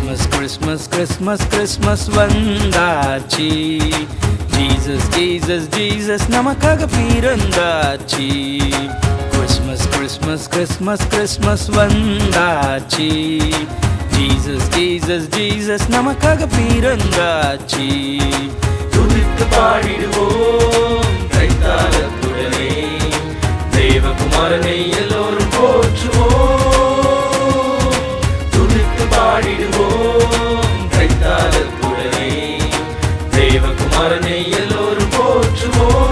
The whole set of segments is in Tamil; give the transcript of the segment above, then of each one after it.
கிறிஸ்மஸ் கிறிஸ்மஸ் கிறிஸ்மஸ் வந்தாச்சு. ஜீசஸ் ஜீசஸ் ஜீசஸ் நமக்காக பிறந்தாச்சு. கிறிஸ்மஸ் கிறிஸ்மஸ் கிறிஸ்மஸ் கிறிஸ்மஸ் வந்தாச்சு. ஜீசஸ் ஜீசஸ் ஜீசஸ் நமக்காக பிறந்தாச்சு. துதித்து பாடிடுவோம் கைத்தாளத்துடனே, தேவகுமாரனை எல்லோரும் போற்றுவோம். துதித்து பாடிடுவோம் கைத்தாளத்துடனே, தேவகுமாரனை எல்லோரும் போற்றுவோம்.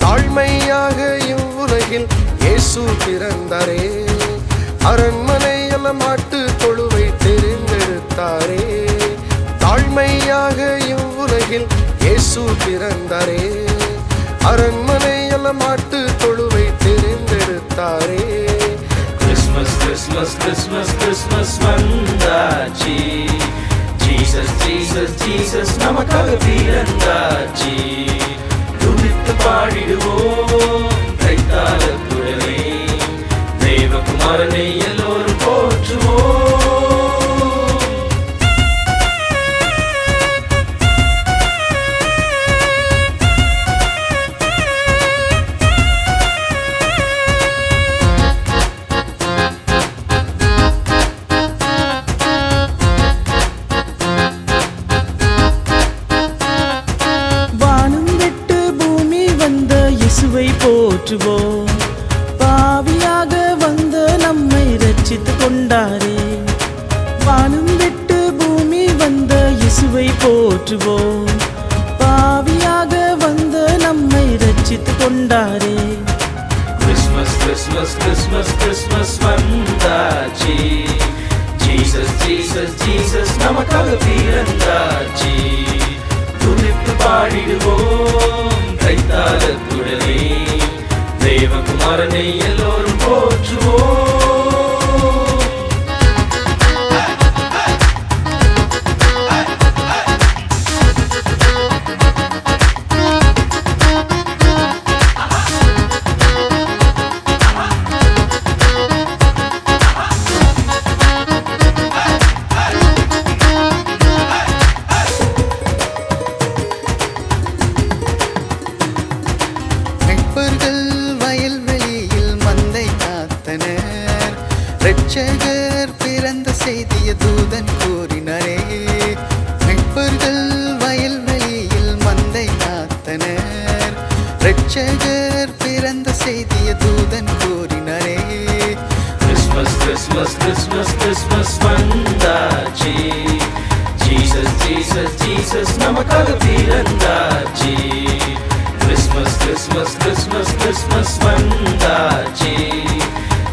தாழ்மையாக இவ்வுலகில் இயேசு பிறந்தாரே, அரண்மனை அல்ல மாட்டு தொழுவை தெரிந்தெடுத்தாரே. தாழ்மையாக இவ்வுலகில் இயேசு பிறந்தாரே, அரண்மனை அல்ல மாட்டு தொழுவை தெரிந்தெடுத்தாரே. கிறிஸ்மஸ் கிறிஸ்மஸ் கிறிஸ்மஸ் கிறிஸ்மஸ் வந்தாச்சு. ஜீசஸ் ஜீசஸ் ஜீசஸ் நமக்காக பிறந்தாச்சு. துதித்து பாடிடுவோம் கைத்தாளத்துடனே, தேவகுமாரனை எல்லோரும் போற்றுவோம். இயேசுவை போற்றுவோம், பாவியாக வந்த நம்மை ரட்சித்துக் கொண்டாரே. வானம் விட்டு பூமி வந்த இயேசுவை போற்றுவோம், பாவியாக வந்த நம்மை ரட்சித்துக் கொண்டாரே. கிறிஸ்மஸ் கிறிஸ்மஸ் கிறிஸ்மஸ் கிறிஸ்மஸ் வந்தாச்சு. ஜீசஸ் ஜீசஸ் ஜீசஸ் நமக்காக பிறந்தாச்சு. துதித்து பாடிடுவோம் கைத்தாளத்துடனே, தேவகுமாரனை எல்லோரும் போற்றுவோம். வயல்வெளியில் மந்தை காத்தனர், இரட்சகர் பிறந்த செய்திய தூதன் கூறினாரே. மெய்ப்பர்கள் வயல்வெளியில் மந்தை காத்தனர், இரட்சகர் பிறந்த செய்திய தூதன் கூறினாரே. கிறிஸ்மஸ் கிறிஸ்மஸ் கிறிஸ்மஸ் கிறிஸ்மஸ் வந்தாச்சு. ஜீசஸ் ஜீசஸ் ஜீசஸ் நமக்காக பிறந்தாச்சு. கிறிஸ்மஸ் கிறிஸ்மஸ் கிறிஸ்மஸ் கிறிஸ்மஸ் வந்தாச்சு.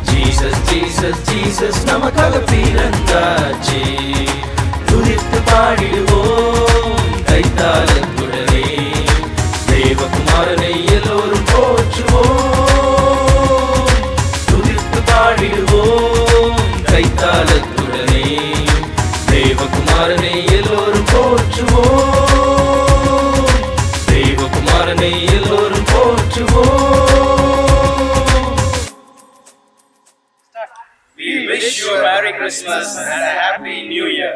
ஜீசஸ் ஜீசஸ் ஜீசஸ் நமக்காக பிறந்தாச்சு. துதித்து பாடிடுவோம் கைத்தாளத்துடனே, தேவகுமாரனை எல்லோரும் போற்றுவோம். துதித்து பாடிடுவோம் கைத்தாளத்துடனே, தேவகுமாரனை எல்லோரும் போற்றுவோம். தேவகுமாரனை எல்லோரும் போற்றுவோம். We wish you a Merry Christmas and a Happy New Year.